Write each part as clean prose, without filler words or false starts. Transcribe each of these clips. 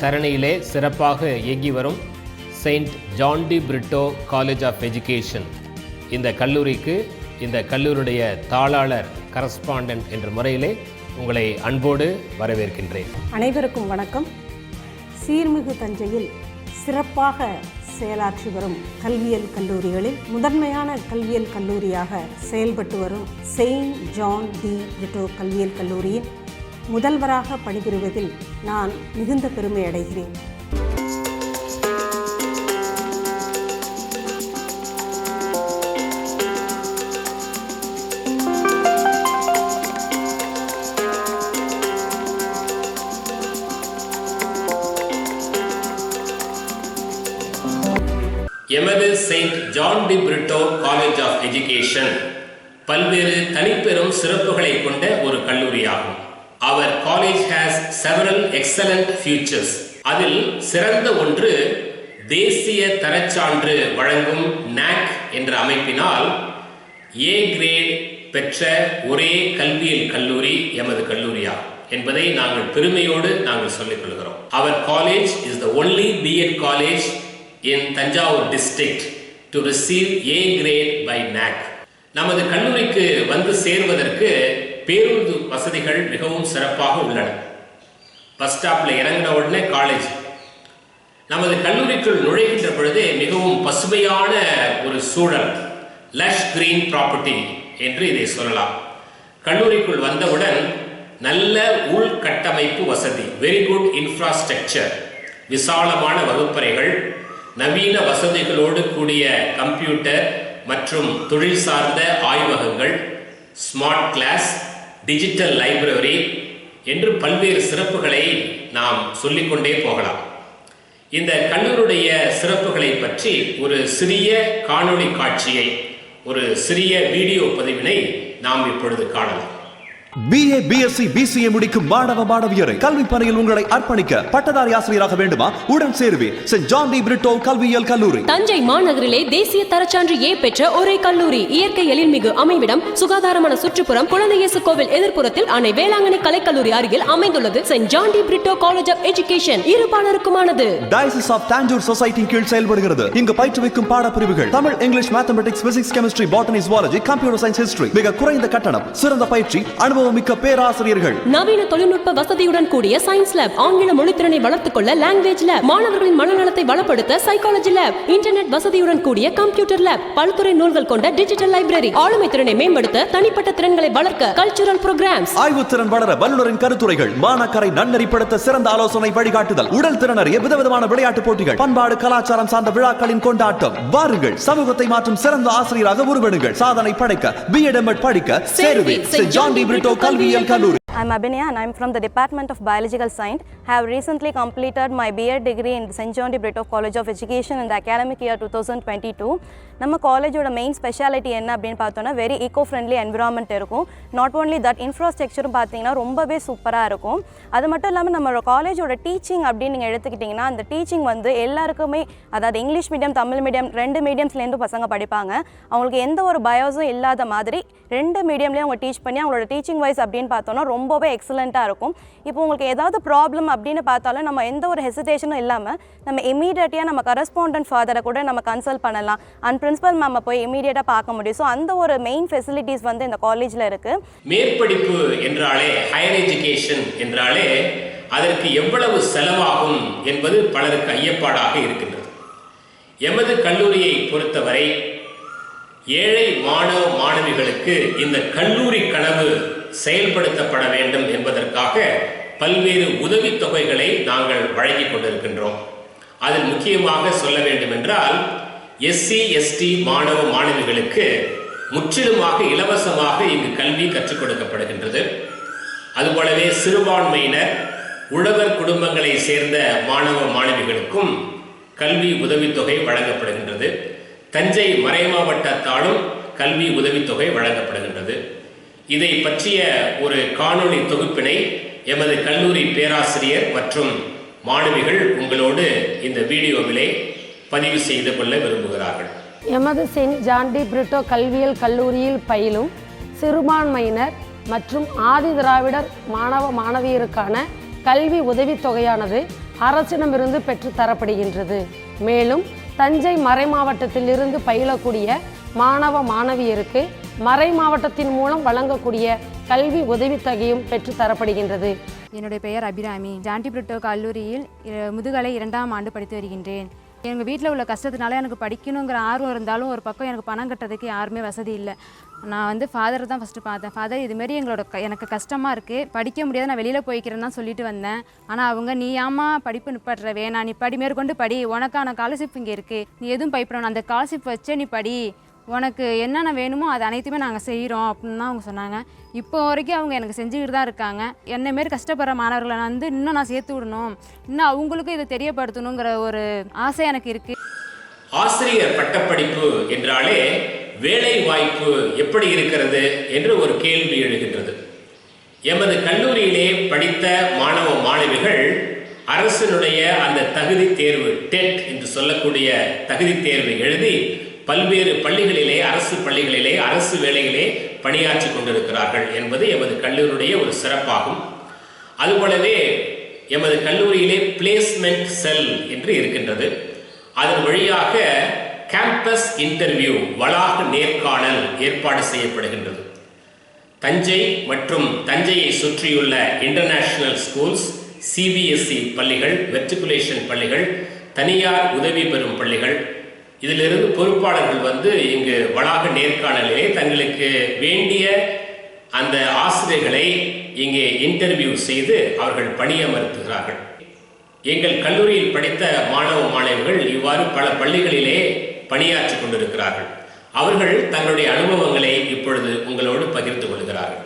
தரணியிலே சிறப்பாக இயங்கி வரும் Saint John de Britto college of education இந்த கல்லூரிக்கு இந்த கல்லூரியுடைய தாளாளர் கரஸ்பாண்டன்ட் என்ற முறையிலே உங்களை அன்போடு வரவேற்கின்றேன். அனைவருக்கும் வணக்கம். சீர்மிகு தஞ்சையில் சிறப்பாக செயலாற்றி வரும் கல்வியியல் கல்லூரிகளில் முதன்மையான கல்வியியல் கல்லூரியாக செயல்பட்டு வரும் செயின்ட் ஜான் டி பிரிட்டோ கல்வியியல் கல்லூரியின் முதல்வராக பணிபுரிவதில் நான் மிகுந்த பெருமை அடைகிறேன். எமது Saint John de Britto college of Education பல்வேறு தனிப்பெரும் சிறப்புகளை கொண்ட ஒரு கல்லூரியாகும். Our college has several excellent futures. அதில் சிறந்த ஒன்று தேசிய தரச்சான்று வழங்கும் NAAC என்ற அமைப்பினால் A கிரேட் பெற்ற ஒரே கல்வியியல் கல்லூரி எமது கல்லூரியாகும் என்பதை நாங்கள் பெருமையோடு சொல்லிக் கொள்கிறோம். Our college is the only B.Ed college in Tanjavur district to receive A grade by NAAC. நமது கல்லூரிக்கு வந்து சேர்வதற்கு பேருந்து வசதிகள் மிகவும் சிறப்பாக உள்ளன. பஸ் ஸ்டாப்ல இறங்கின உடனே காலேஜ். நமது கல்லூரிக்குள் நுழைகின்ற பொழுதே மிகவும் பசுமையான ஒரு சூழல், லஷ் கிரீன் ப்ராப்பர்ட்டி என்று இதை சொல்லலாம். கல்லூரிக்குள் வந்தவுடன் நல்ல உள்கட்டமைப்பு வசதி, வெரி குட் இன்ஃப்ராஸ்ட்ரக்சர், விசாலமான வகுப்பறைகள், நவீன வசதிகளோடு கூடிய கம்ப்யூட்டர் மற்றும் தொழில் சார்ந்த ஆய்வகங்கள், ஸ்மார்ட் கிளாஸ், டிஜிட்டல் லைப்ரரி என்று பல்வேறு சிறப்புகளை நாம் சொல்லிக்கொண்டே போகலாம். இந்த கல்லூரியுடைய சிறப்புகளை பற்றி ஒரு சிறிய காணொளி காட்சியை, ஒரு சிறிய வீடியோ பதிவினை நாம் இப்பொழுது காணலாம். BA, BSc, BCA முடிக்கும் மாணவ மாணவியரை கல்வி பணியில் உங்களை அர்ப்பணிக்க பட்டதாரி ஆசிரியராக வேண்டுமா? உடன் சேருவே செயின்ட் ஜான் டி பிரிட்டோ கல்வியியல் கல்லூரி. தஞ்சை மாநகரிலே தேசிய தரச்சான்று A பெற்ற ஒரே கல்லூரி. இயற்கை எழில்மிகு அமைவிடம், சுகாதாரமான சுற்றுப்புறம், குழந்தை இயேசு கோவில் எதிர்ப்புறத்தில் அன்னை வேளாங்கண்ணி கலைக்கல்லூரி அருகில் அமைந்துள்ளது Saint John de Britto college of Education. இருபாலருக்குமானது. டயசிஸ் ஆஃப் தாஞ்சூர் சொசைட்டி கீழ் செயல்படுகிறது. இங்கு பயிற்றுவிக்கும் பாடப்பிரிவுகள் Tamil, English, mathematics, physics, chemistry, botany, zoology, computer science, history. மிக குறைந்த கட்டணம், சிறந்த பயிற்சி, அனுபவமிக்க பேராசிரியர்கள், நவீன தொழில்நுட்ப வசதியுடன் கூடிய சயின்ஸ் லேப், ஆங்கில மொழித்திறனை வளர்த்துக் கொள்ள லாங்குவேஜ் லேப், மாணவர்களின் மனநலத்தை வளப்படுத்த சைக்காலஜி லேப், இன்டர்நெட் வசதியுடன் கூடிய கம்ப்யூட்டர் லேப், பல்துறை நூல்கள் கொண்ட டிஜிட்டல் லைப்ரரி, ஆளுமை திறனை மேம்படுத்த தனிப்பட்ட திறன்களை வளர்க்க கல்ச்சுரல் புரோகிராம்ஸ், ஆய்வுத்திறன் வளர வல்லுநரின் கருத்துரைகள், மாணாக்கரை நன்னறிப்படுத்த சிறந்த ஆலோசனை வழிகாட்டுதல், உடல் திறன் அறிய விதவிதமான விளையாட்டு போட்டிகள், பண்பாடு கலாச்சாரம் சார்ந்த விழாக்களின் கொண்டாட்டம். வாருங்கள், சமூகத்தை மாற்றும் சிறந்த ஆசிரியராக உருவெடுங்கள். சாதனை படைக்க B.Ed M.Ed படிக்க சேருவே செயின்ட் ஜான் டி பிரிட்டோ கல்வியியல் கல்லூரி. I'm Abhinaya and I'm from the Department of Biological Science. I have recently completed my B.Ed degree in St. John D. Brito College of Education in the academic year 2022. நம்ம காலேஜோட main speciality என்ன அப்படின்னு பார்த்தோன்னா very eco friendly environment இருக்கும். Not only that, இன்ஃப்ராஸ்ட்ரக்சரும் பார்த்தீங்கன்னா ரொம்பவே சூப்பராக இருக்கும். அது மட்டும் இல்லாமல் நம்மளோட காலேஜோட டீச்சிங் அப்படின்னு நீங்கள் எடுத்துக்கிட்டிங்கன்னா அந்த டீச்சிங் வந்து எல்லாருக்குமே, அதாவது இங்கிலீஷ் மீடியம், தமிழ் மீடியம், ரெண்டு மீடியம்ஸ்லேருந்து பசங்க படிப்பாங்க. அவங்களுக்கு எந்த ஒரு பயோஸும் இல்லாத மாதிரி ரெண்டு மீடியம்லேயும் அவங்க டீச் பண்ணி அவங்களோட டீச்சிங் வைஸ் அப்படின்னு பார்த்தோன்னா ரொம்பவே எக்ஸலண்ட்டாக இருக்கும். இப்போ உங்களுக்கு ஏதாவது ப்ராப்ளம் அப்படின்னு பார்த்தாலும் நம்ம எந்த ஒரு ஹெசிடேஷனும் இல்லாமல் நம்ம இமீடியட்டாக நம்ம கரஸ்பாண்டன்ட் ஃபாதரை கூட நம்ம கன்சல்ட் பண்ணலாம். அண்ட் பிரின்சிபல் மேம் போய் இமீடியட்டாக பார்க்க முடியும். ஸோ அந்த ஒரு மெயின் ஃபெசிலிட்டிஸ் வந்து இந்த காலேஜில் இருக்குது. மேற்படிப்பு என்றாலே, ஹையர் எஜுகேஷன் என்றாலே அதற்கு எவ்வளவு செலவாகும் என்பது பலருக்கு ஐயப்பாடாக இருக்கின்றது. எமது கல்லூரியை பொறுத்தவரை ஏழை மாணவ மாணவிகளுக்கு இந்த கல்லூரி கனவு செயல்படுத்தப்பட வேண்டும் என்பதற்காக பல்வேறு உதவித்தொகைகளை நாங்கள் வழங்கிக் கொண்டிருக்கின்றோம். அதில் முக்கியமாக சொல்ல வேண்டும் என்றால் SC ST மாணவ மாணவிகளுக்கு முற்றிலுமாக இலவசமாக இங்கு கல்வி கற்றுக் கொடுக்கப்படுகின்றது. அதுபோலவே சிறுபான்மையினர், உழவர் குடும்பங்களை சேர்ந்த மாணவ மாணவிகளுக்கும் கல்வி உதவித்தொகை வழங்கப்படுகின்றது. தஞ்சை மறைமாவட்டத்தாலும் கல்வி உதவித்தொகை வழங்கப்படுகின்றது. இதை பற்றிய ஒரு காணொளி தொகுப்பினை எமது கல்லூரி பேராசிரியர் மற்றும் மாணவிகள் உங்களோடு இந்த வீடியோவிலே பதிவு செய்து கொள்ள விரும்புகிறார்கள். எமது செயின்ட் ஜான் டி பிரிட்டோ கல்வியியல் கல்லூரியில் பயிலும் சிறுபான்மையினர் மற்றும் ஆதி திராவிடர் மாணவ மாணவியருக்கான கல்வி உதவித்தொகையானது அரசிடமிருந்து பெற்று தரப்படுகின்றது. மேலும் தஞ்சை மறை மாவட்டத்திலிருந்து பயிலக்கூடிய மாணவ மாணவியருக்கு மறை மாவட்டத்தின் மூலம் வழங்கக்கூடிய கல்வி உதவித்தொகையும் பெற்று தரப்படுகின்றது. என்னுடைய பெயர் அபிராமி. ஜாண்டி பிரிட்டோ கல்லூரியில் முதுகலை 2ஆம் ஆண்டு படித்து வருகின்றேன். எங்கள் வீட்டில் உள்ள கஷ்டத்தினால எனக்கு படிக்கணுங்கிற ஆர்வம் இருந்தாலும் ஒரு பக்கம் எனக்கு பணம் கட்டுறதுக்கு யாருமே வசதி இல்லை. நான் ஃபாதரை தான் ஃபஸ்ட்டு பார்த்தேன். ஃபாதர் இதுமாரி எனக்கு கஷ்டமாக இருக்குது, படிக்க முடியாது, நான் வெளியில் போய்க்கிறேன்னு தான் சொல்லிட்டு வந்தேன். ஆனால் அவங்க நீ ஏமா படிப்பு நிப்பாட்டுற, வேணா நீ படி, மேற்கொண்டு படி, உனக்கான ஸ்காலர்ஷிப் இங்கே இருக்குது, நீ எதுவும் பயப்படணும், அந்த ஸ்காலர்ஷிப் வச்சே நீ படி, உனக்கு என்னென்ன வேணுமோ அது அனைத்துமே நாங்கள் செய்கிறோம் அப்படின்னு தான் அவங்க சொன்னாங்க. இப்போ வரைக்கும் அவங்க எனக்கு செஞ்சுக்கிட்டு தான் இருக்காங்க. என்னைமாரி கஷ்டப்படுற மாணவர்களை இன்னும் நான் சேர்த்து விடணும், இன்னும் அவங்களுக்கும் இதை தெரியப்படுத்தணுங்கிற ஒரு ஆசை எனக்கு இருக்குது. ஆசிரியர் பட்டப்படிப்பு என்றாலே வேலை வாய்ப்பு எப்படி இருக்கிறது என்று ஒரு கேள்வி எழுகின்றது. எமது கல்லூரியிலே படித்த மாணவ மாணவிகள் அரசினுடைய அந்த தகுதி தேர்வு, டெட் என்று சொல்லக்கூடிய தகுதி தேர்வை எழுதி பல்வேறு பள்ளிகளிலே, அரசு பள்ளிகளிலே, அரசு வேலைகளே பணியாற்றி கொண்டிருக்கிறார்கள் என்பது எமது கல்லூரியுடைய ஒரு சிறப்பாகும். அதுபோலவே எமது கல்லூரியிலே பிளேஸ்மெண்ட் செல் என்று இருக்கின்றது. அதன் வழியாக கேம்பஸ் இன்டர்வியூ, வளாக நேர்காணல் ஏற்பாடு செய்யப்படுகின்றது. தஞ்சை மற்றும் தஞ்சையை சுற்றியுள்ள இன்டர்நேஷனல் ஸ்கூல்ஸ், சிபிஎஸ்இ பள்ளிகள், மெட்ரிகுலேஷன் பள்ளிகள், தனியார் உதவி பெறும் பள்ளிகள், இதிலிருந்து பொறுப்பாளர்கள் இங்கு வளாக நேர்காணலிலே தங்களுக்கு வேண்டிய அந்த ஆசிரியர்களை இங்கே இன்டர்வியூ செய்து அவர்கள் பணியமர்த்துகிறார்கள். எங்கள் கல்லூரியில் படித்த மாணவ மாணவிகள் இவ்வாறு பல பள்ளிகளிலே பணியாற்றி கொண்டிருக்கிறார்கள். அவர்கள் தங்களுடைய அனுபவங்களை இப்பொழுது உங்களோடு பகிர்ந்து கொள்கிறார்கள்.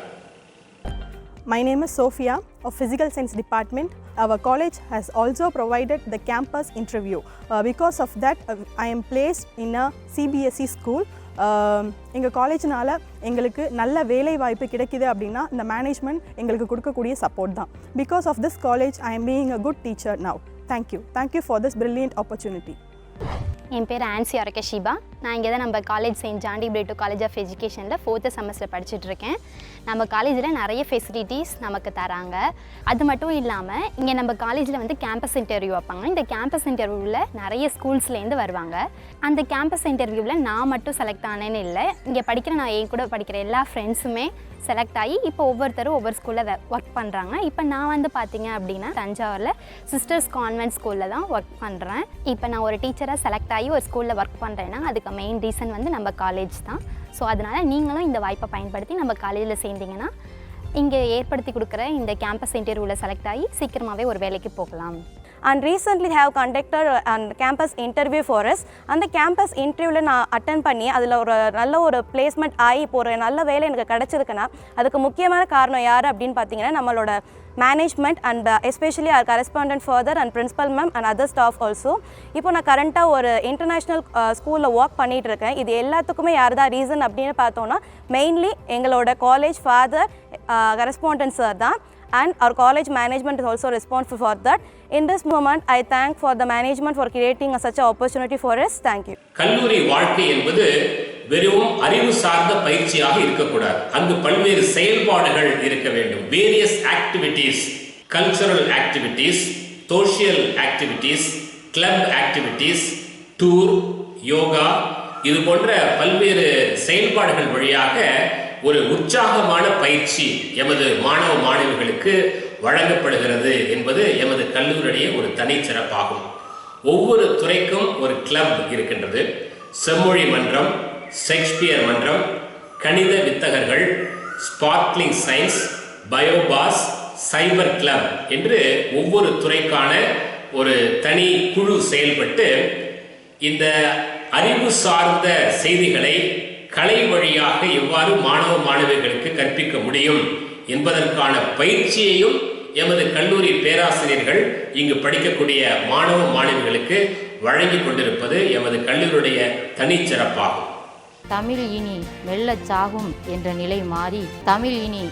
My name is Sophia of Physical Science Department. Our college has also provided the campus interview. Because of that, I am placed in a CBSE school. எங்கள் காலேஜ்னால எங்களுக்கு நல்ல வேலை வாய்ப்பு கிடைக்குது அப்படின்னா இந்த மேனேஜ்மெண்ட் எங்களுக்கு கொடுக்கக்கூடிய சப்போர்ட் தான். Because of this college I am being a good teacher now. Thank you for this brilliant opportunity. என் பேர் ஆன்சி அரகஷிபா. நான் இங்கே தான் நம்ம college Saint John de Britto college of எஜுகேஷனில் 4th செமஸ்டர் படிச்சுட்ருக்கேன். நம்ம காலேஜில் நிறைய ஃபெசிலிட்டிஸ் நமக்கு தராங்க. அது மட்டும் இல்லாமல் இங்கே நம்ம காலேஜில் கேம்பஸ் இன்டர்வியூ வைப்பாங்க. இந்த கேம்பஸ் இன்டர்வியூவில் நிறைய ஸ்கூல்ஸ்லேருந்து வருவாங்க. அந்த கேம்பஸ் இன்டர்வியூவில் நான் மட்டும் செலக்ட் ஆனேன்னு இல்லை, இங்கே படிக்கிற நான் என் கூட படிக்கிற எல்லா ஃப்ரெண்ட்ஸுமே செலக்ட் ஆகி இப்போ ஒவ்வொருத்தரும் ஒவ்வொரு ஸ்கூலில் ஒர்க் பண்ணுறாங்க. இப்போ நான் பார்த்தீங்க அப்படின்னா தஞ்சாவூரில் சிஸ்டர்ஸ் கான்வென்ட் ஸ்கூலில் தான் ஒர்க் பண்ணுறேன். இப்போ நான் ஒரு டீச்சராக செலக்ட் ஆகி ஒரு ஸ்கூலில் ஒர்க் பண்ணுறேன்னா அதுக்கு மெயின் ரீசன் நம்ம காலேஜ் தான். ஸோ அதனால் நீங்களும் இந்த வாய்ப்பை பயன்படுத்தி நம்ம காலேஜில் சேர்ந்தீங்கன்னா இங்கே ஏற்படுத்தி கொடுக்குற இந்த கேம்பஸ் இன்டர்வியூவில் செலக்ட் ஆகி சீக்கிரமாகவே ஒரு வேலைக்கு போகலாம். And recently have conducted a campus interview for us. அந்த கேம்பஸ் இன்டர்வியூவில் நான் அட்டன் பண்ணி அதில் ஒரு நல்ல ஒரு பிளேஸ்மெண்ட் ஆகி இப்போ ஒரு நல்ல வேலை எனக்கு கிடச்சிருக்குன்னா அதுக்கு முக்கியமான காரணம் யார் அப்படின்னு பார்த்தீங்கன்னா நம்மளோட management and especially our correspondent father and principal ma'am and other staff also. இப்போ நான் கரண்ட்டாக ஒரு இன்டர்நேஷ்னல் ஸ்கூலில் ஒர்க் பண்ணிகிட்டு இருக்கேன். இது எல்லாத்துக்குமே யார் தான் ரீசன் அப்படின்னு பார்த்தோன்னா மெயின்லி எங்களோட காலேஜ் ஃபாதர், correspondent sir தான். And our college management is also responsible for that. In this moment, I thank for the management for creating such an opportunity for us. Thank you. கல்லூரி வாழ்க்கை என்பது வெறும் அறிவு சார்ந்த பயிற்சியாக இருக்கக்கூடாது. அங்கு பல்வேறு செயல்பாடுகள் இருக்க வேண்டும். Various activities, cultural activities, social activities, club activities, tour, yoga, இது போன்ற பல்வேறு செயல்பாடுகள் வழியாக ஒரு உற்சாகமான பயிற்சி எமது மாணவ மாணவிகளுக்கு வழங்கப்படுகிறது என்பது எமது கல்லூரியுடைய ஒரு தனிச்சிறப்பாகும். ஒவ்வொரு துறைக்கும் ஒரு கிளப் இருக்கின்றது. செம்மொழி மன்றம், ஷேக்ஸ்பியர் மன்றம், கணித வித்தகர்கள், ஸ்பார்க்லிங் சயின்ஸ், பயோபாஸ், சைபர் கிளப் என்று ஒவ்வொரு துறைக்கான ஒரு தனி குழு செயல்பட்டு இந்த அறிவு சார்ந்த செய்திகளை கலை வழியாக எவ்வாறு மாணவ மாணவிகளுக்கு கற்பிக்க முடியும் என்பதற்கான பயிற்சியையும் எமது கல்லூரி பேராசிரியர்கள் இங்கு படிக்கக்கூடிய மாணவ மாணவிகளுக்கு வழங்கி கொண்டிருப்பது எமது கல்லூரியுடைய தனிச்சிறப்பாகும். தமிழ் இனி வெல்லச் சாகும் என்ற நிலை மாறி தமிழ் இனி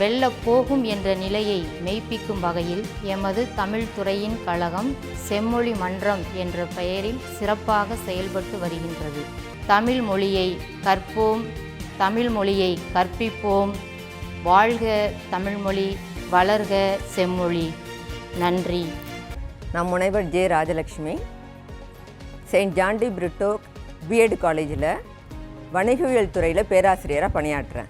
வெல்லப் போகும் என்ற நிலையை மெய்ப்பிக்கும் வகையில் எமது தமிழ் துறையின் கழகம் செம்மொழி மன்றம் என்ற பெயரில் சிறப்பாக செயல்பட்டு வருகின்றது. தமிழ் மொழியை கற்போம், தமிழ் மொழியை கற்பிப்போம். வாழ்க தமிழ்மொழி, வளர்க செம்மொழி. நன்றி. நான் முனைவர் J Rajalakshmi, Saint John de Britto B Ed காலேஜில் வணிகவியல் துறையில் பேராசிரியராக பணியாற்றுறேன்.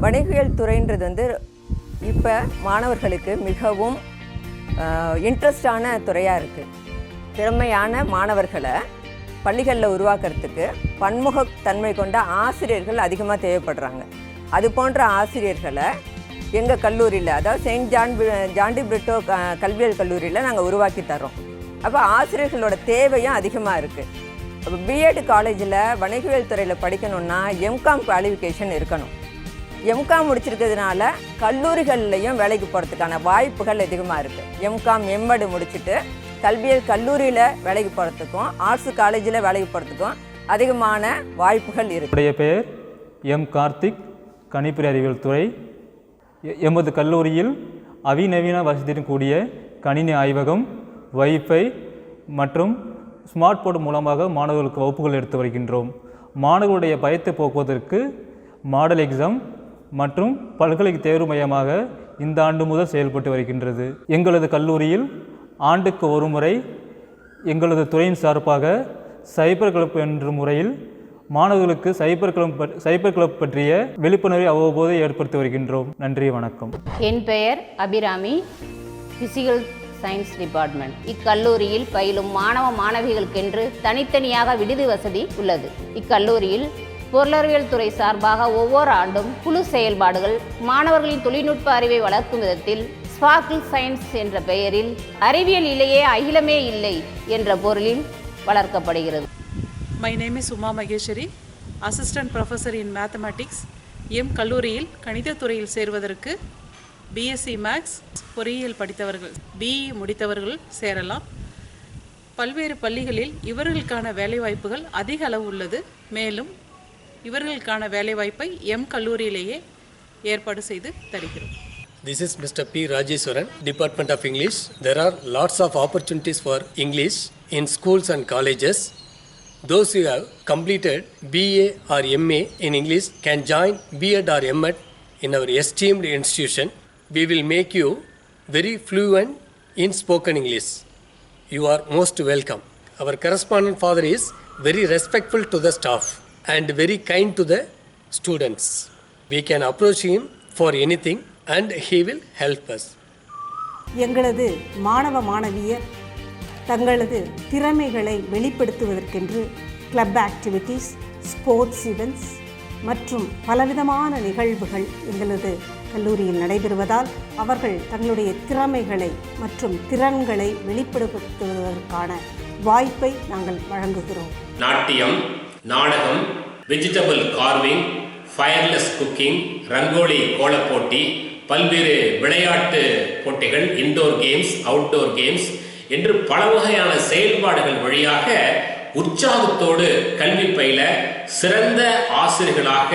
வணிகவியல் துறைன்றது இப்போ மாணவர்களுக்கு மிகவும் இன்ட்ரெஸ்டான துறையாக இருக்குது. திறமையான மாணவர்களை பள்ளிகளில் உருவாக்குறதுக்கு பன்முகத்தன்மை கொண்ட ஆசிரியர்கள் அதிகமாக தேவைப்படுறாங்க. அது போன்ற ஆசிரியர்களை எங்கள் கல்லூரியில், அதாவது செயின்ட் ஜான் டி பிரிட்டோ கல்வியியல் கல்லூரியில் நாங்கள் உருவாக்கி தரோம். அப்போ ஆசிரியர்களோட தேவையும் அதிகமாக இருக்குது. அப்போ பிஎட் காலேஜில் வணிகவியல் துறையில் படிக்கணுன்னா எம்காம் குவாலிஃபிகேஷன் இருக்கணும். எம்காம் முடிச்சிருக்கிறதுனால கல்லூரிகள்லையும் வேலைக்கு போகிறதுக்கான வாய்ப்புகள் அதிகமாக இருக்குது. எம்காம் எம்எட் முடிச்சுட்டு கல்வியியல் கல்லூரியில் வேலைக்கு போகிறதுக்கும் ஆர்ட்ஸ் காலேஜில் வேலைக்கு போகிறதுக்கும் அதிகமான வாய்ப்புகள் இருக்குது. என்னுடைய பெயர் எம் கார்த்திக், கணிப்பொறி அறிவியல் துறை. எமது கல்லூரியில் அதிநவீன வசதியுடன் கூடிய கணினி ஆய்வகம், வைஃபை மற்றும் ஸ்மார்ட் போர்டு மூலமாக மாணவர்களுக்கு வகுப்புகள் எடுத்து வருகின்றோம். மாணவர்களுடைய பயத்தை போக்குவதற்கு மாடல் எக்ஸாம் மற்றும் பல்கலை தேர்வு மையமாக இந்த ஆண்டு முதல் செயல்பட்டு வருகின்றது. எங்களது கல்லூரியில் ஆண்டுக்கு ஒரு முறை எங்களது துறையின் சார்பாக சைபர் கிளப் என்ற முறையில் மாணவர்களுக்கு சைபர் கிளப் பற்றிய விழிப்புணர்வை அவ்வப்போது ஏற்படுத்தி வருகின்றோம். நன்றி, வணக்கம். என் பெயர் அபிராமி, ஃபிசிக்கல் சயின்ஸ் டிபார்ட்மெண்ட். இக்கல்லூரியில் பயிலும் மாணவ மாணவிகளுக்கென்று தனித்தனியாக விடுதி வசதி உள்ளது. இக்கல்லூரியில் பொருளறிவியல் துறை சார்பாக ஒவ்வொரு ஆண்டும் குழு செயல்பாடுகள் மாணவர்களின் தொழில்நுட்ப அறிவை வளர்க்கும் விதத்தில் ஸ்பார்க்கிள் சயின்ஸ் என்ற பெயரில் அறிவியல் இல்லையே அகிலமே இல்லை என்ற பொருளில் வளர்க்கப்படுகிறது. My name is Uma Maheshwari, Assistant Professor in Mathematics. கல்லூரியில் கணிதத்துறையில் சேர்வதற்கு பிஎஸ்சி மேக்ஸ் பொறியியல் படித்தவர்கள், பிஇ முடித்தவர்கள் சேரலாம். பல்வேறு பள்ளிகளில் இவர்களுக்கான வேலைவாய்ப்புகள் அதிக அளவு உள்ளது. மேலும் இவர்களுக்கான வேலைவாய்ப்பை கல்லூரியிலேயே ஏற்பாடு செய்து தருகிறோம். This is Mr. P. Rajeswaran, Department of English. There are lots of opportunities for English in schools and colleges. Those who have completed BA or MA in English can join B.Ed or M.Ed in our esteemed institution. We will make you very fluent in spoken English. You are most welcome. Our correspondent father is very respectful to the staff and very kind to the students. We can approach him for anything and he will help us. எங்களது மாணவ மாணவியர் தங்களது திறமைகளை வெளிப்படுத்துவதற்கென்று club activities, sports events மற்றும் பலவிதமான நிகழ்வுகள் எங்களது கல்லூரியில் நடைபெறுவதால் அவர்கள் தங்களுடைய திறமைகளை மற்றும் திறன்களை வெளிப்படுத்துவதற்கான வாய்ப்பை நாங்கள் வழங்குகிறோம். நாட்டியம், நாடகம், vegetable carving, fireless cooking, rangoli கோலப்போட்டி, பல்வேறு விளையாட்டு போட்டிகள், இன்டோர் கேம்ஸ், அவுட்டோர் கேம்ஸ் என்று பல வகையான செயல்பாடுகள் வழியாக உற்சாகத்தோடு கல்வி பயில சிறந்த ஆசிரியர்களாக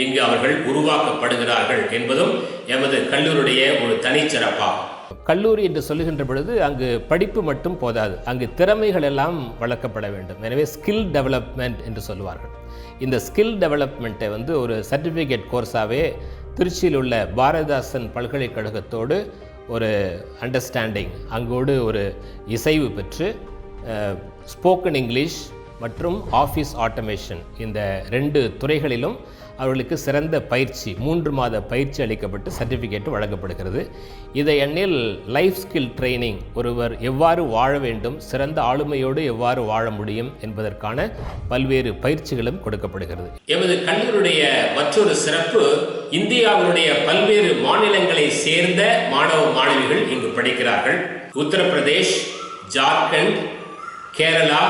இங்கு அவர்கள் உருவாக்கப்படுகிறார்கள் என்பதும் எமது கல்லூரியுடைய ஒரு தனிச்சிறப்பாகும். கல்லூரி என்று சொல்லுகின்ற பொழுது அங்கு படிப்பு மட்டும் போதாது, அங்கு திறமைகள் எல்லாம் வளர்க்கப்பட வேண்டும். எனவே ஸ்கில் டெவலப்மெண்ட் என்று சொல்லுவார்கள். இந்த ஸ்கில் டெவலப்மெண்ட்டை ஒரு சர்டிஃபிகேட் கோர்ஸாகவே திருச்சியில் உள்ள பாரதிதாசன் பல்கலைக்கழகத்தோடு ஒரு அண்டர்ஸ்டாண்டிங், அங்கோடு ஒரு இசைவு பெற்று ஸ்போக்கன் இங்கிலீஷ் மற்றும் ஆஃபீஸ் ஆட்டோமேஷன் இந்த 2 துறைகளிலும் அவர்களுக்கு சிறந்த பயிற்சி 3 மாத பயிற்சி அளிக்கப்பட்டு சர்டிஃபிகேட் வழங்கப்படுகிறது. இதை எண்ணில் லைஃப் ஸ்கில் ட்ரைனிங், ஒருவர் எவ்வாறு வாழ வேண்டும், சிறந்த ஆளுமையோடு எவ்வாறு வாழ முடியும் என்பதற்கான பல்வேறு பயிற்சிகளும் கொடுக்கப்படுகிறது. எமது கல்லூரியுடைய மற்றொரு சிறப்பு, இந்தியாவினுடைய பல்வேறு மாநிலங்களை சேர்ந்த மாணவ மாணவிகள் இங்கு படிக்கிறார்கள். உத்தரப்பிரதேஷ், ஜார்க்கண்ட், கேரளா,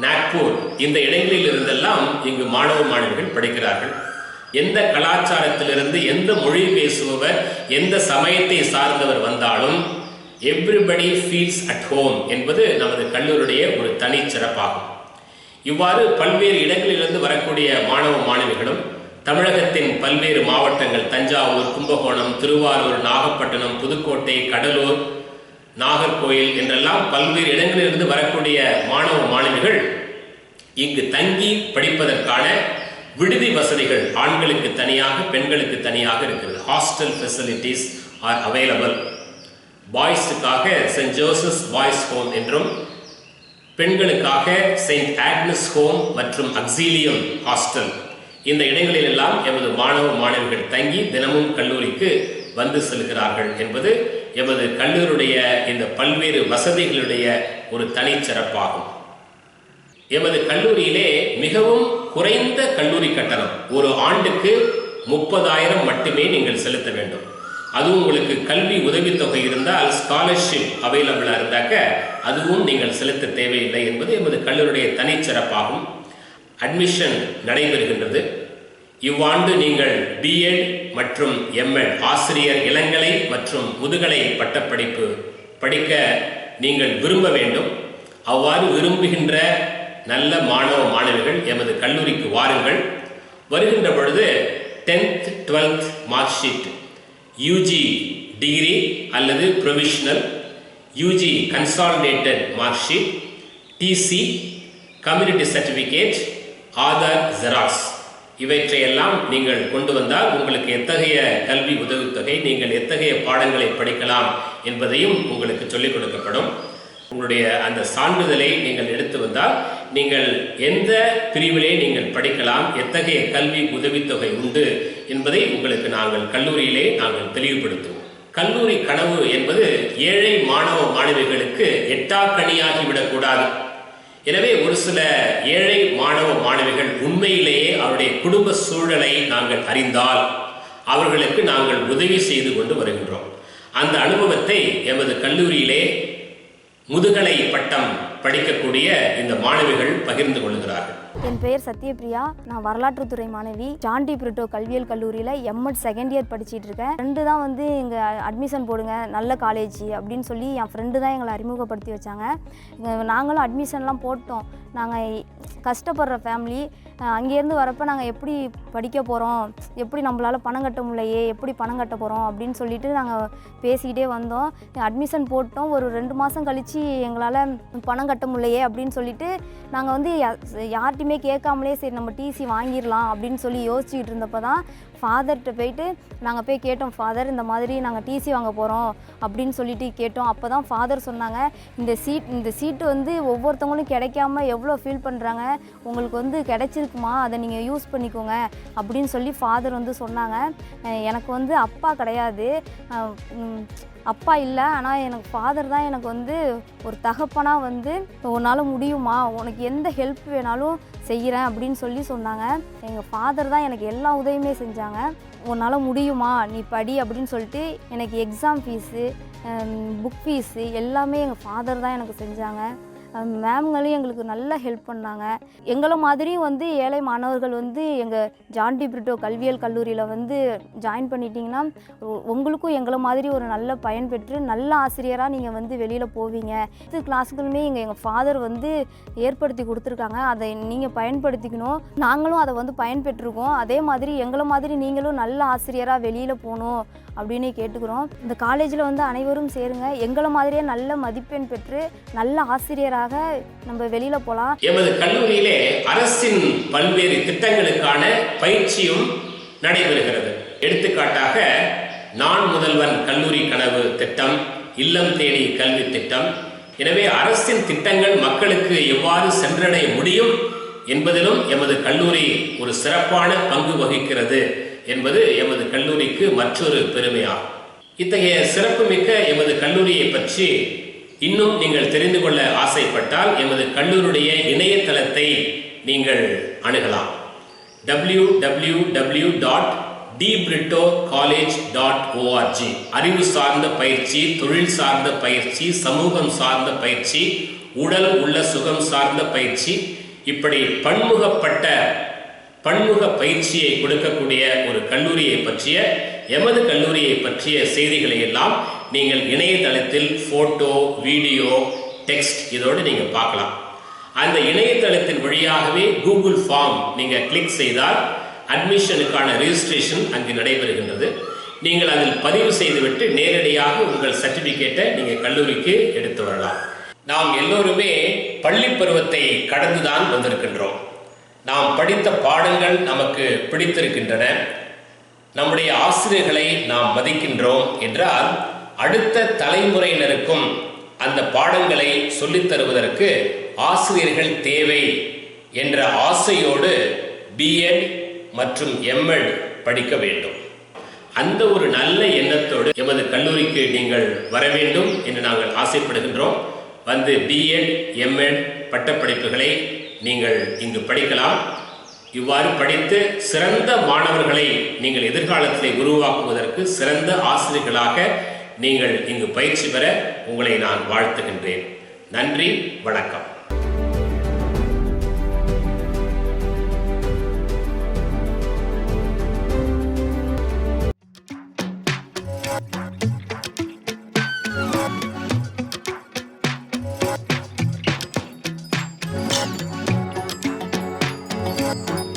நாக்பூர் இந்த இடங்களில் இருந்தெல்லாம் இங்கு மாணவ மாணவிகள் படிக்கிறார்கள். எந்த கலாச்சாரத்திலிருந்து, எந்த மொழி பேசுபவர், எந்த சமயத்தை சார்ந்தவர் வந்தாலும் எவ்ரிபடி ஃபீல்ஸ் அட் ஹோம் என்பது நமது கல்லூரியுடைய ஒரு தனிச்சிறப்பாகும். இவ்வாறு பல்வேறு இடங்களிலிருந்து வரக்கூடிய மாணவ மாணவிகளும் தமிழகத்தின் பல்வேறு மாவட்டங்கள், தஞ்சாவூர், கும்பகோணம், திருவாரூர், நாகப்பட்டினம், புதுக்கோட்டை, கடலூர், நாகர்கோயில் என்றெல்லாம் பல்வேறு இடங்களிலிருந்து வரக்கூடிய மாணவ மாணவிகள் இங்கு தங்கி படிப்பதற்கான விடுதி வசதிகள் ஆண்களுக்கு தனியாக, பெண்களுக்கு தனியாக இருக்கிறது. Hostel facilities are available. பாய்ஸுக்காக சென்ட் ஜோசப்ஸ் பாய்ஸ் ஹோம் என்றும், பெண்களுக்காக செயின்ட் ஆக்னஸ் ஹோம் மற்றும் அக்ஸீலியம் ஹாஸ்டல், இந்த இடங்களிலெல்லாம் எமது மாணவ மாணவிகள் தங்கி தினமும் கல்லூரிக்கு வந்து செல்கிறார்கள் என்பது எமது கல்லூரியுடைய இந்த பல்வேறு வசதிகளுடைய ஒரு தனிச்சிறப்பாகும். எமது கல்லூரியிலே மிகவும் குறைந்த கல்லூரி கட்டணம், ஒரு ஆண்டுக்கு 30,000 மட்டுமே நீங்கள் செலுத்த வேண்டும். அதுவும் உங்களுக்கு கல்வி உதவித்தொகை இருந்தால், ஸ்காலர்ஷிப் அவைலபிளாக இருந்தாக்க அதுவும் நீங்கள் செலுத்த தேவையில்லை என்பது எமது கல்லூரியுடைய தனிச்சிறப்பாகும். அட்மிஷன் நடைபெறுகின்றது. இவ்வாண்டு நீங்கள் பிஎட் மற்றும் எம்எட் ஆசிரியர் இளங்கலை மற்றும் முதுகலை பட்டப்படிப்பு படிக்க நீங்கள் விரும்ப வேண்டும். அவ்வாறு விரும்புகின்ற நல்ல மாணவ மாணவிகள் எமது கல்லூரிக்கு வாருங்கள். வருகின்ற பொழுது 10th 12th mark sheet, UG degree அல்லது provisional, UG consolidated mark sheet, TC, community certificate, Aadhaar xerox, இவற்றையெல்லாம் நீங்கள் கொண்டு வந்தால் உங்களுக்கு எத்தகைய கல்வி உதவித்தொகை, நீங்கள் எத்தகைய பாடங்களை படிக்கலாம் என்பதையும் உங்களுக்கு சொல்லிக் கொடுக்கப்படும். உங்களுடைய அந்த சான்றிதழை நீங்கள் எடுத்து வந்தால் நீங்கள் எந்த பிரிவிலே நீங்கள் படிக்கலாம், எத்தகைய கல்வி உதவித்தொகை உண்டு என்பதை உங்களுக்கு நாங்கள் கல்லூரியிலே நாங்கள் தெளிவுபடுத்துவோம். கல்லூரி கனவு என்பது ஏழை மாணவ மாணவிகளுக்கு எட்டாக்கணியாகிவிடக்கூடாது. எனவே ஒரு சில ஏழை மாணவ மாணவிகள் உண்மையிலேயே அவருடைய குடும்ப சூழலை நாங்கள் அறிந்தால் அவர்களுக்கு நாங்கள் உதவி செய்து கொண்டு வருகின்றோம். அந்த அனுபவத்தை எமது கல்லூரியிலே முதுகலை பட்டம் படிக்கக்கூடிய இந்த மாணவிகள் பகிர்ந்து கொள்கிறார்கள். என் பெயர் சத்யபிரியா. நான் வரலாற்றுத்துறை மாணவி. ஜான் டி பிரிட்டோ கல்வியியல் கல்லூரியில் எம்எட் செகண்ட் இயர் படிச்சுட்டு இருக்கேன். ஃப்ரெண்டு தான் வந்து இங்கே அட்மிஷன் போடுங்க, நல்ல காலேஜ் அப்படின்னு சொல்லி என் ஃப்ரெண்டு தான் எங்களை அறிமுகப்படுத்தி வச்சாங்க. நாங்களும் அட்மிஷன்லாம் போட்டோம். நாங்கள் கஷ்டப்படுற ஃபேமிலி, அங்கேருந்து வரப்போ நாங்கள் எப்படி படிக்க போகிறோம், எப்படி நம்மளால் பணம் கட்ட முடியலையே, எப்படி பணம் கட்ட போகிறோம் அப்படின்னு சொல்லிட்டு நாங்கள் பேசிக்கிட்டே வந்தோம். அட்மிஷன் போட்டோம். ஒரு 2 மாதம் கழித்து எங்களால் பணம் கட்ட முடியலையே அப்படின்னு சொல்லிட்டு நாங்கள் வந்து யார்கிட்டையுமே கேட்காமலே சரி நம்ம டிசி வாங்கிடலாம் அப்படின்னு சொல்லி யோசிச்சுக்கிட்டு இருந்தப்போ தான் ஃபாதர்கிட்ட போயிட்டு நாங்கள் போய் கேட்டோம், ஃபாதர் இந்த மாதிரி நாங்கள் டிசி வாங்க போகிறோம் அப்படின்னு சொல்லிட்டு கேட்டோம். அப்போ தான் ஃபாதர் சொன்னாங்க, இந்த சீட்டு வந்து ஒவ்வொருத்தவங்களும் கிடைக்காம எவ்வளோ ஃபீல் பண்ணுறாங்க, உங்களுக்கு வந்து கிடைச்சிருக்குமா, அதை நீங்கள் யூஸ் பண்ணிக்கோங்க அப்படின்னு சொல்லி ஃபாதர் வந்து சொன்னாங்க. எனக்கு வந்து அப்பா கிடையாது, அப்பா இல்லை, ஆனால் எனக்கு ஃபாதர் தான் எனக்கு வந்து ஒரு தகப்பனாக வந்து உன்னால் முடியுமா, உனக்கு எந்த ஹெல்ப் வேணாலும் செய்கிறேன் அப்படின்னு சொல்லி சொன்னாங்க. எங்கள் ஃபாதர் தான் எனக்கு எல்லா உதவியுமே செஞ்சாங்க. உன்னால் முடியுமா, நீ படி அப்படின்னு சொல்லிட்டு எனக்கு எக்ஸாம் ஃபீஸு, புக் ஃபீஸு எல்லாமே எங்கள் ஃபாதர் தான் எனக்கு செஞ்சாங்க. மேம்களும் எங்களுக்கு நல்லா ஹெல்ப் பண்ணாங்க. எங்களை மாதிரியும் வந்து ஏழை மாணவர்கள் வந்து எங்கள் ஜான் டி பிரிட்டோ கல்வியியல் கல்லூரியில் வந்து ஜாயின் பண்ணிட்டீங்கன்னா உங்களுக்கும் எங்களை மாதிரி ஒரு நல்ல பயன் பெற்று நல்ல ஆசிரியராக நீங்கள் வந்து வெளியில் போவீங்க. இது கிளாஸுகளுமே எங்கள் ஃபாதர் வந்து ஏற்படுத்தி கொடுத்துருக்காங்க. அதை நீங்கள் பயன்படுத்திக்கணும். நாங்களும் அதை வந்து பயன்பெற்றிருக்கோம். அதே மாதிரி எங்களை மாதிரி நீங்களும் நல்ல ஆசிரியராக வெளியில் போகணும் அப்படின்னு கேட்டுக்கிறோம். இந்த காலேஜில் வந்து அனைவரும் சேருங்க. எங்களை மாதிரியே நல்ல மதிப்பெண் பெற்று நல்ல ஆசிரியராக நம்ம வெளியில போலாம். எமது கல்லூரியிலே அரசின் பல்வேறு திட்டங்களுக்கான பயிற்சியும் நடைபெறுகிறது. எடுத்துக்காட்டாக நான் முதல்வன் கல்லூரி கனவு திட்டம், இல்லம் தேடி கல்வி திட்டம். எனவே அரசின் திட்டங்கள் மக்களுக்கு எவ்வாறு சென்றடைய முடியும் என்பதிலும் எமது கல்லூரி ஒரு சிறப்பான பங்கு வகிக்கிறது என்பது எமது கல்லூரிக்கு மற்றொரு பெருமையாகும். இத்தகைய சிறப்புமிக்க எமது கல்லூரியை பற்றி இன்னும் நீங்கள் தெரிந்து கொள்ள ஆசைப்பட்டால் எமது கல்லூரியுடைய இணையதளத்தை நீங்கள் அணுகலாம். www.dbritocollege.org. அறிவு சார்ந்த பயிற்சி, தொழில் சார்ந்த பயிற்சி, சமூகம் சார்ந்த பயிற்சி, உடல் உள்ள சுகம் சார்ந்த பயிற்சி, இப்படி பன்முக பயிற்சியை கொடுக்கக்கூடிய ஒரு கல்லூரியை பற்றிய எமது கல்லூரியை பற்றிய செய்திகளை எல்லாம் நீங்கள் இணையதளத்தில் ஃபோட்டோ, வீடியோ, டெக்ஸ்ட் இதோடு நீங்கள் பார்க்கலாம். அந்த இணையதளத்தின் வழியாகவே கூகுள் ஃபார்ம் நீங்கள் கிளிக் செய்தால் அட்மிஷனுக்கான ரெஜிஸ்ட்ரேஷன் அங்கு நடைபெறுகின்றது. நீங்கள் அதில் பதிவு செய்துவிட்டு நேரடியாக உங்கள் சர்டிஃபிகேட்டை நீங்கள் கல்லூரிக்கு எடுத்து வரலாம். நாம் எல்லோருமே பள்ளி பருவத்தை கடந்துதான் வந்திருக்கின்றோம். நாம் படித்த பாடங்கள் நமக்கு பிடித்திருக்கின்றன, நம்முடைய ஆசிரியர்களை நாம் மதிக்கின்றோம் என்றால் அடுத்த தலைமுறையினருக்கும் அந்த பாடங்களை சொல்லித் தருவதற்கு ஆசிரியர்கள் தேவை என்ற ஆசையோடு பிஎட் மற்றும் எம்எட் படிக்க வேண்டும். அந்த ஒரு நல்ல எண்ணத்தோடு எமது கல்லூரிக்கு நீங்கள் வர வேண்டும் என்று நாங்கள் ஆசைப்படுகின்றோம். வந்து பிஎட் எம்எட் பட்டப்படிப்புகளை நீங்கள் இங்கு படிக்கலாம். இவ்வாறு படித்து சிறந்த மாணவர்களை நீங்கள் எதிர்காலத்திலே உருவாக்குவதற்கு சிறந்த ஆசிரியர்களாக நீங்கள் இங்கு பயிற்சி பெற உங்களை நான் வாழ்த்துகின்றேன். நன்றி, வணக்கம். Thank you.